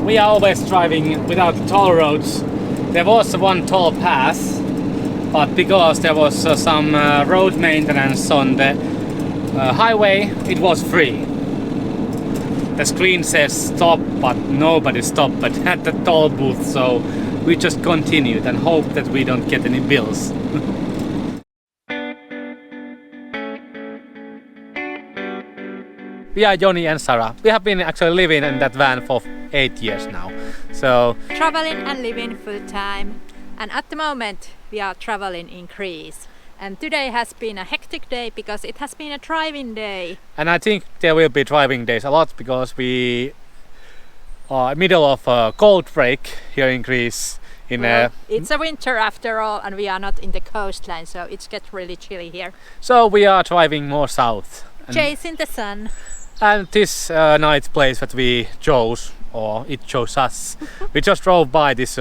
We are always driving without toll roads. There was one toll pass, but because there was some road maintenance on the highway, it was free. The screen says stop, but nobody stopped at the toll booth, so we just continued and hope that we don't get any bills. We are Joni and Sarah. We have been actually living in that van for 8 years now. So traveling and living full time. And at the moment we are traveling in Greece. And today has been a hectic day because it has been a driving day. And I think there will be driving days a lot because we are in the middle of a cold break here in Greece. It's a winter after all, and we are not in the coastline, so it gets really chilly here. So we are driving more south. Chasing the sun. And this night place that we chose, or it chose us, we just drove by this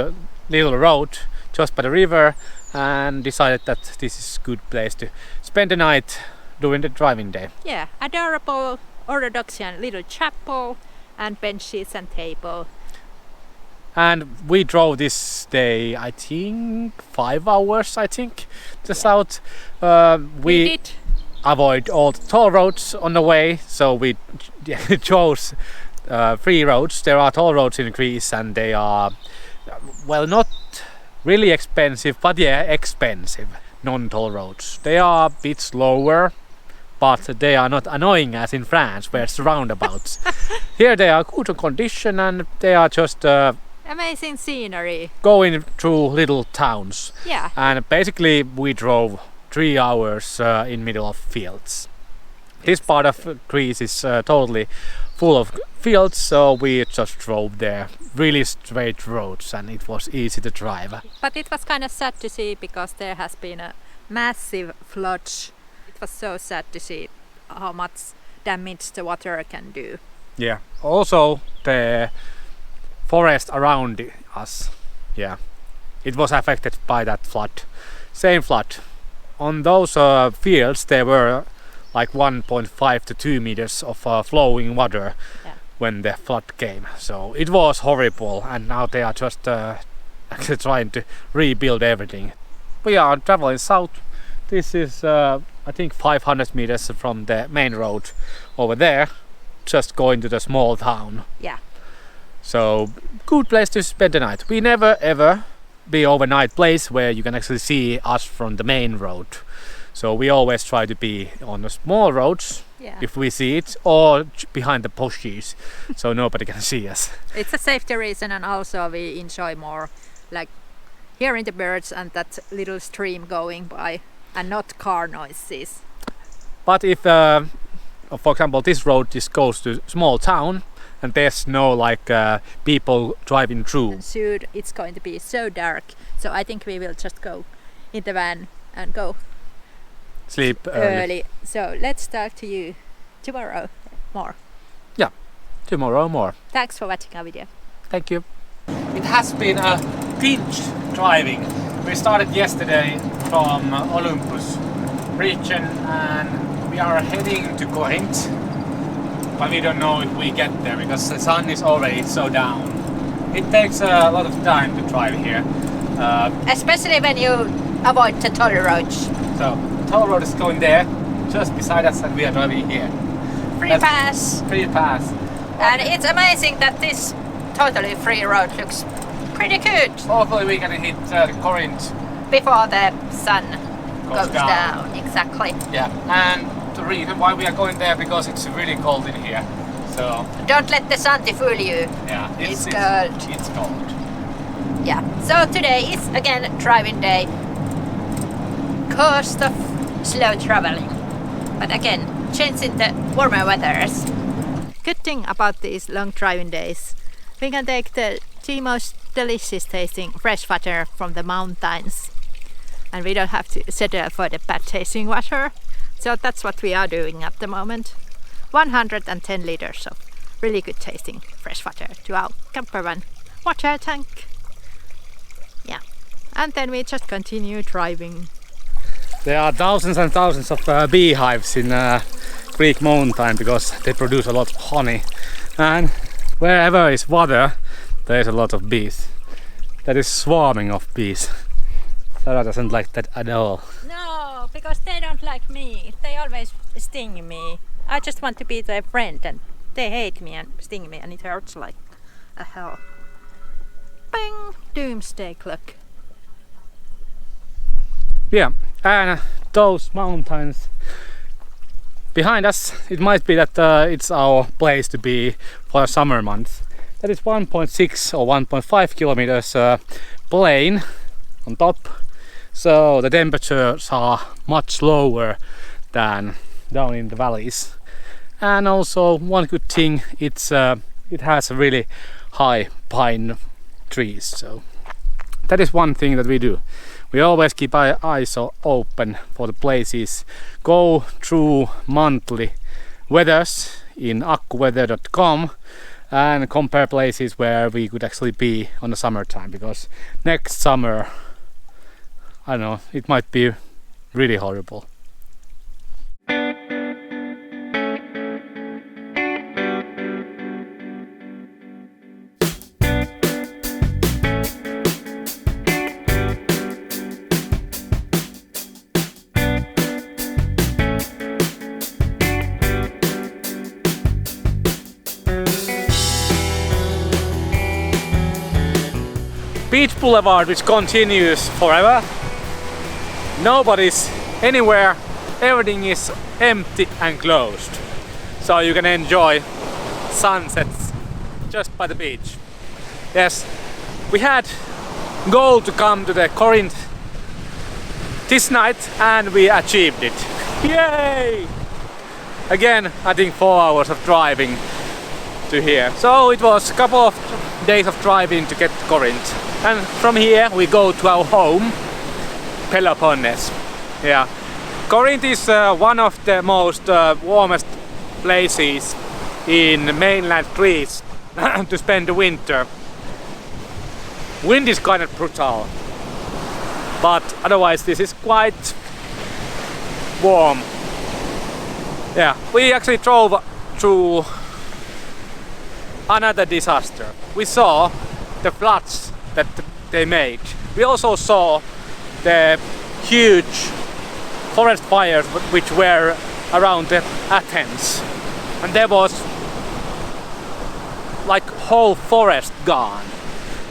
little road just by the river and decided that this is a good place to spend the night during the driving day. Yeah, adorable Orthodoxian little chapel and benches and table. And we drove this day, I think 5 hours, to south. We did avoid all the toll roads on the way, so we chose free roads. There are toll roads in Greece and they are, well, not really expensive, but yeah, expensive non-toll roads. They are a bit slower, but they are not annoying as in France where it's roundabouts. Here they are good condition and they are just amazing scenery. Going through little towns. Yeah. And basically we drove 3 hours in middle of fields. This part of Greece is totally full of fields, so we just drove there. Really straight roads and it was easy to drive. But it was kind of sad to see because there has been a massive flood. It was so sad to see how much damage the water can do. Yeah. Also the forest around us, yeah, it was affected by that flood. Same flood. On those fields there were like 1.5 to 2 meters of flowing water when the flood came. So it was horrible, and now they are just actually trying to rebuild everything. We are traveling south. This is I think 500 meters from the main road over there, just going to the small town. Yeah. So good place to spend the night. We never ever be overnight place where you can actually see us from the main road. So we always try to be on the small roads, if we see it, or behind the bushes so nobody can see us. It's a safety reason, and also we enjoy more like hearing the birds and that little stream going by and not car noises. But if for example this road goes to small town and there's no like people driving through. And soon it's going to be so dark, so I think we will just go in the van and go sleep early. So let's talk to you tomorrow more. Yeah, tomorrow more. Thanks for watching our video. Thank you. It has been a pinch driving. We started yesterday from Olympus region and we are heading to Corinth, but we don't know if we get there because the sun is already so down. It takes a lot of time to drive here. Especially when you avoid the toll roads. So the toll road is going there, just beside us, and we are driving here. Free pass. Free pass. And it's amazing that this totally free road looks pretty good. Hopefully we can hit Corinth before the sun goes down. Exactly. Yeah, and the reason why we are going there because it's really cold in here. So don't let the sun fool you. Yeah, it's cold. It's cold. Yeah. So today is again driving day. Cost of slow traveling, but again changing the warmer weathers. Good thing about these long driving days, we can take the most delicious tasting fresh water from the mountains, and we don't have to settle for the bad tasting water. So that's what we are doing at the moment. 110 liters of really good tasting fresh water to our camper van water tank. Yeah, and then we just continue driving. There are thousands and thousands of beehives in Greek mountain because they produce a lot of honey, and wherever is water There's a lot of bees. That is swarming of bees. Sarah doesn't like that at all. No, because they don't like me. They always sting me. I just want to be their friend and they hate me and sting me and it hurts like a hell. Bang! Doomsday clock. Yeah, and those mountains behind us, it might be that it's our place to be for the summer months. That is 1.6 or 1.5 kilometers plain on top, so the temperatures are much lower than down in the valleys. And also one good thing, it has a really high pine trees, so that is one thing that we do. We always keep our eyes open for the places, go through monthly weathers in akkuweather.com and compare places where we could actually be on the summertime, because next summer, I don't know, it might be really horrible. Beach Boulevard, which continues forever. Nobody's anywhere, everything is empty and closed. So you can enjoy sunsets just by the beach. Yes, we had goal to come to the Corinth this night and we achieved it. Yay! Again, I think 4 hours of driving to here. So it was a couple of days of driving to get to Corinth. And from here we go to our home, Peloponnese. Yeah, Corinth is one of the most warmest places in mainland Greece to spend the winter. Wind is kind of brutal, but otherwise this is quite warm. Yeah, we actually drove through another disaster. We saw the floods that they made. We also saw the huge forest fires which were around Athens, and there was like whole forest gone.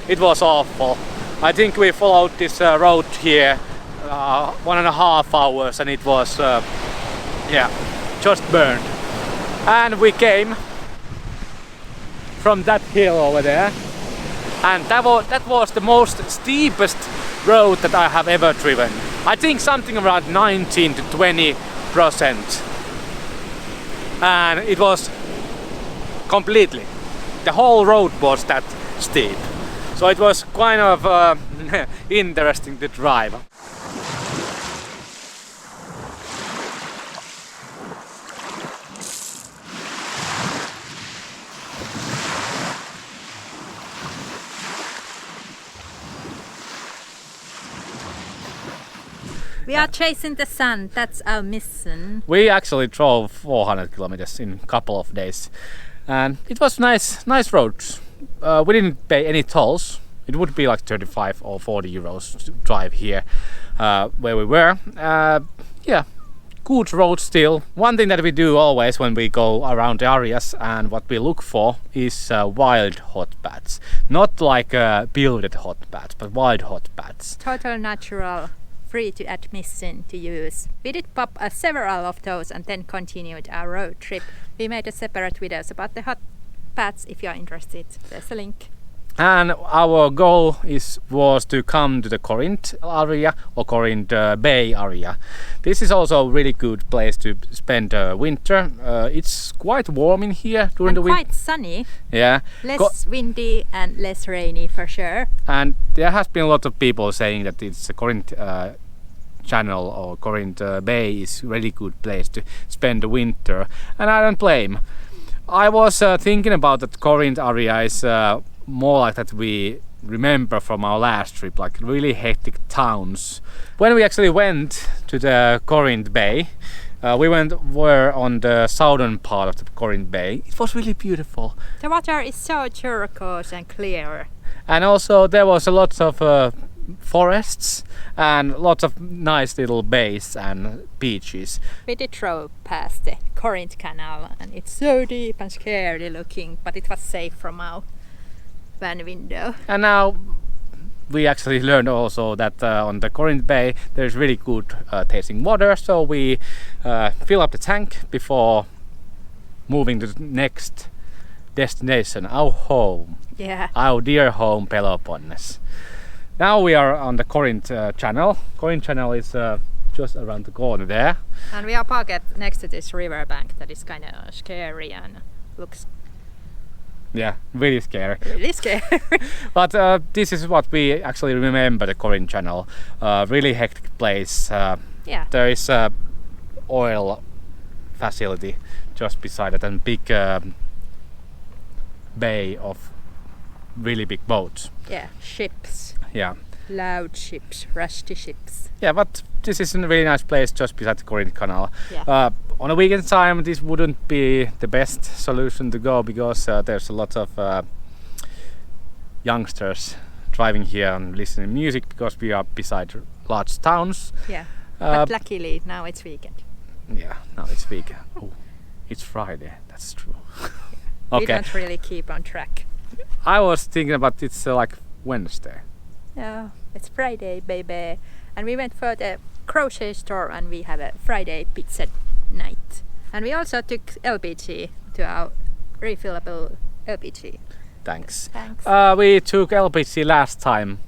It was awful. I think we followed this road here 1.5 hours and it was yeah, just burned. And we came from that hill over there, and that was the most steepest road that I have ever driven. I think something around 19 to 20%. And it was completely, the whole road was that steep. So it was kind of interesting to drive. We are chasing the sun, that's our mission. We actually drove 400 kilometers in a couple of days, and it was nice roads. We didn't pay any tolls. It would be like 35 or 40 euros to drive here where we were. Yeah, good road still. One thing that we do always when we go around the areas and what we look for is wild hot baths. Not like built hot baths, but wild hot baths. Total natural, free to admission to use. We did pop several of those and then continued our road trip. We made a separate videos about the hot baths if you are interested. There's a link. And our goal was to come to the Corinth area or Corinth Bay area. This is also a really good place to spend winter. It's quite warm in here during the winter. Quite sunny. Yeah. Less windy and less rainy for sure. And there has been a lot of people saying that it's a Corinth Channel or Corinth Bay is a really good place to spend the winter. And I don't blame. I was thinking about that Corinth area is more like that we remember from our last trip, like really hectic towns. When we actually went to the Corinth Bay, We were on the southern part of the Corinth Bay. It was really beautiful. The water is so turquoise and clear. And also there was a lot of forests and lots of nice little bays and beaches. We did drove past the Corinth Canal and it's so deep and scary looking, but it was safe from our van window. And now we actually learned also that on the Corinth Bay there's really good tasting water, so we fill up the tank before moving to the next destination, our home. Yeah. Our dear home, Peloponnese. Now we are on the Corinth Channel. Corinth Channel is just around the corner there. And we are parked next to this riverbank that is kind of scary and looks really scary. really scary. But this is what we actually remember the Corinth Channel. Really hectic place. Yeah. There is a oil facility just beside it and big bay of really big boats. Yeah, ships. Yeah. Loud ships, rusty ships. Yeah, but this is a really nice place just beside the Corinth Canal. Yeah. On a weekend time this wouldn't be the best solution to go because there's a lot of youngsters driving here and listening to music because we are beside large towns. Yeah. But luckily now it's weekend. Yeah, now it's weekend. Oh, it's Friday, that's true. We Okay. don't really keep on track. I was thinking about it's like Wednesday. No, it's Friday, baby. And we went for the grocery store and we have a Friday pizza night. And we also took LPG to our refillable LPG. Thanks. Thanks. We took LPG last time.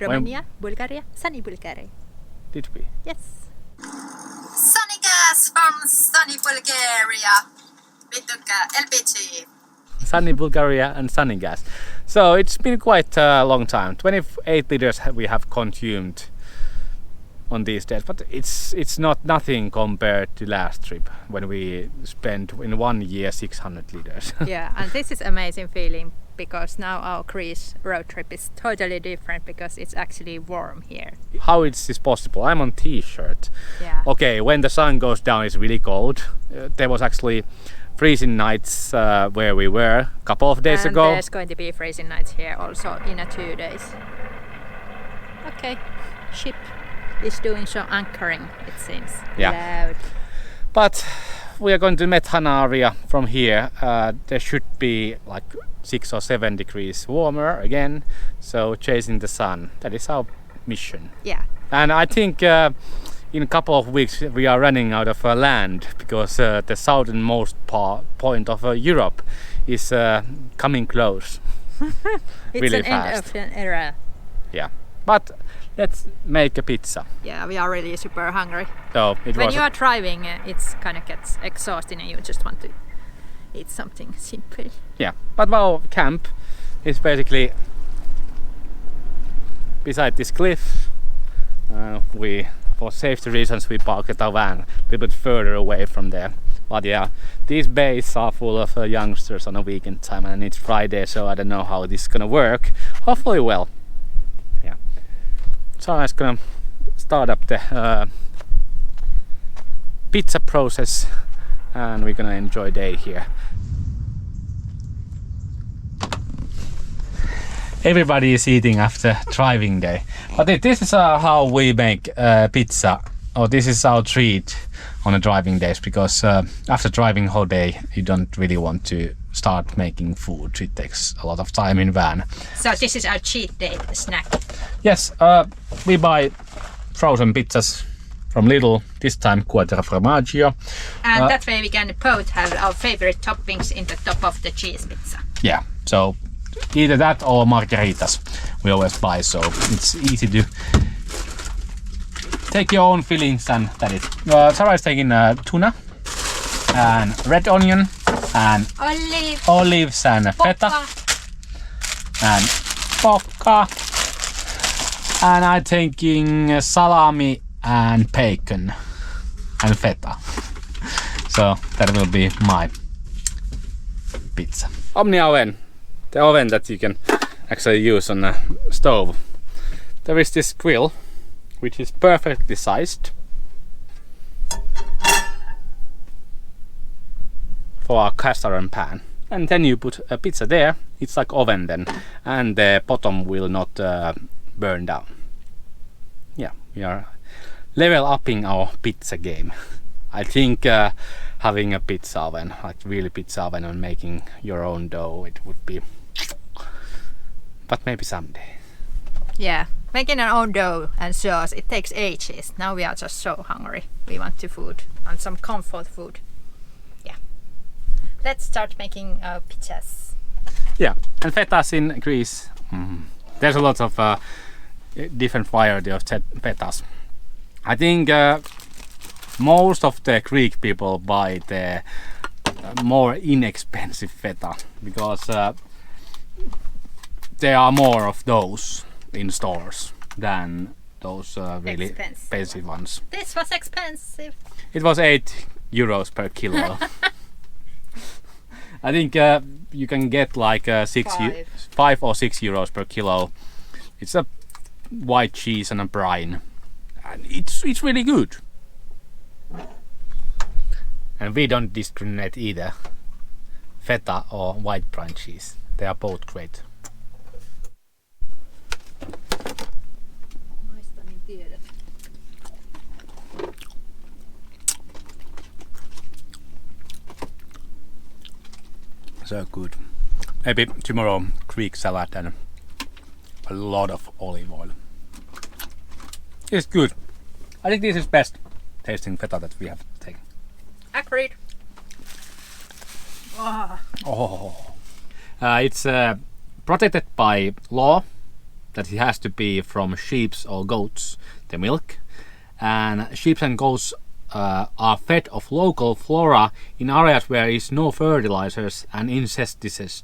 Romania, Bulgaria, sunny Bulgaria. Did we? Yes. Sunny gas from sunny Bulgaria. We took LPG. Sunny Bulgaria and sunny gas. So it's been quite a long time. 28 liters we have consumed on these days, but it's not nothing compared to last trip when we spent in 1 year 600 liters. Yeah, and this is amazing feeling because now our Greece road trip is totally different because it's actually warm here. How is this possible? I'm on t-shirt. Yeah. Okay, when the sun goes down it's really cold. There was actually freezing nights where we were a couple of days and ago. There's going to be freezing nights here also in 2 days. Okay, ship is doing some anchoring, it seems. Yeah. Loud. But we are going to Methana area from here. There should be like 6 or 7 degrees warmer again. So chasing the sun, that is our mission. Yeah. And I think in a couple of weeks we are running out of land because the southernmost point of Europe is coming close. It's really an fast. end of an era. Yeah, but let's make a pizza. Yeah, we are really super hungry. So it When was you are driving, it's kind of gets exhausting and you just want to eat something simple. yeah. But our camp is basically beside this cliff. For safety reasons we parked our van a little bit further away from there. But yeah, these bays are full of youngsters on a weekend time and it's Friday, so I don't know how this is gonna work. Hopefully well. Yeah. So I'm just gonna start up the pizza process and we're gonna enjoy day here. Everybody is eating after driving day. But this is how we make pizza. Or this is our treat on the driving days because after driving whole day you don't really want to start making food. It takes a lot of time in van. So this is our cheat day snack. Yes, we buy frozen pizzas from Lidl, this time Quattro Formaggio. And that way we can both have our favorite toppings in the top of the cheese pizza. Yeah, so either that or margaritas we always buy, so it's easy to take your own fillings and that is. Sarah is taking tuna and red onion and olives and feta and vodka, and I'm taking salami and bacon and feta. So that will be my pizza. Omni oven, the oven that you can actually use on a stove. There is this grill which is perfectly sized. for a cast iron pan, and then you put a pizza there. It's like oven then, and the bottom will not burn down. Yeah, we are level upping our pizza game. I think having a pizza oven, like really pizza oven, and making your own dough, it would be. But maybe someday. Yeah, making our own dough and sauce, it takes ages. Now we are just so hungry. We want to food and some comfort food. Yeah. Let's start making pizzas. Yeah, and fetas in Greece. There's a lot of different variety of fetas. I think most of the Greek people buy the more inexpensive feta because there are more of those in stores than those really expensive ones. This was expensive. It was €8 per kilo. I think you can get like 5 or 6 euros per kilo. It's a white cheese and a brine, and it's really good. And we don't discriminate either, feta or white brine cheese. They are both great. So good. Maybe tomorrow Greek salad and a lot of olive oil. It's good. I think this is best tasting feta that we have taken. Agreed. Oh. It's protected by law that it has to be from sheep or goats, the milk. And sheep and goats are fed of local flora in areas where is no fertilizers and insecticides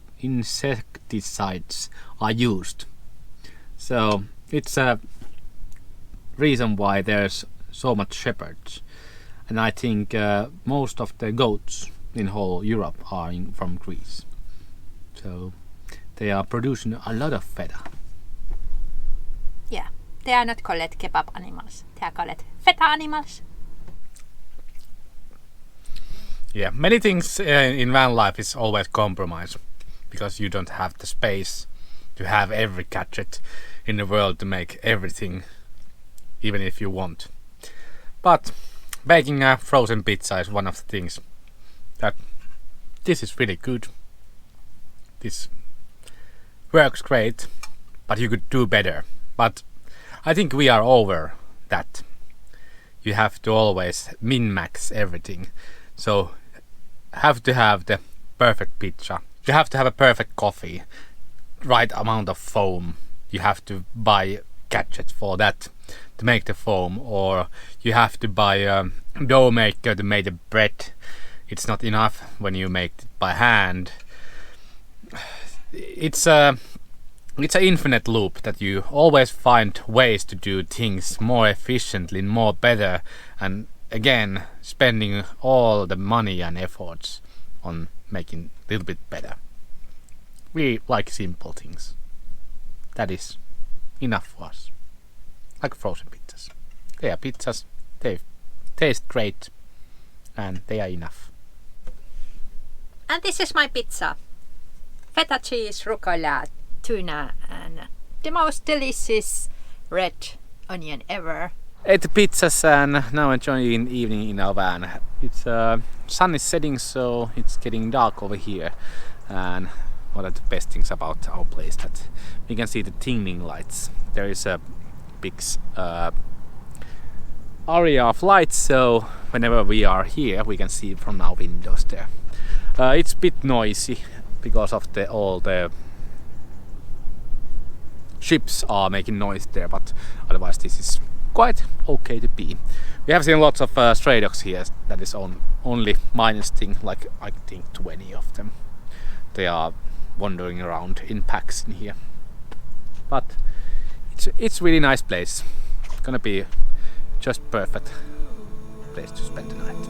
are used. So it's a reason why there's so much shepherds. And I think most of the goats in whole Europe are from Greece. So they are producing a lot of feta. Yeah, they are not called kebab animals. They are called feta animals. Yeah, many things in van life is always compromise because you don't have the space to have every gadget in the world to make everything, even if you want. But baking a frozen pizza is one of the things that this is really good. This works great, but you could do better. But I think we are over that. You have to always min-max everything. So have to have the perfect pizza. You have to have a perfect coffee, right amount of foam. You have to buy gadgets for that to make the foam, or you have to buy a dough maker to make the bread. It's not enough when you make it by hand. It's an infinite loop that you always find ways to do things more efficiently, more better, and again spending all the money and efforts on making a little bit better. We like simple things. That is enough for us. Like frozen pizzas. They are pizzas, they taste great, and they are enough. And this is my pizza. Feta cheese, rucola, tuna, and the most delicious red onion ever. Ate the pizzas and now enjoying evening in our van. It's sun is setting, so it's getting dark over here. And one of the best things about our place that we can see the tingling lights. There is a big area of lights, so whenever we are here, we can see from our windows there. It's a bit noisy because of all the ships are making noise there, but otherwise this is quite okay to be. We have seen lots of stray dogs here. That is only minus thing, like I think 20 of them. They are wandering around in packs in here. But it's really nice place. It's gonna be just perfect place to spend the night.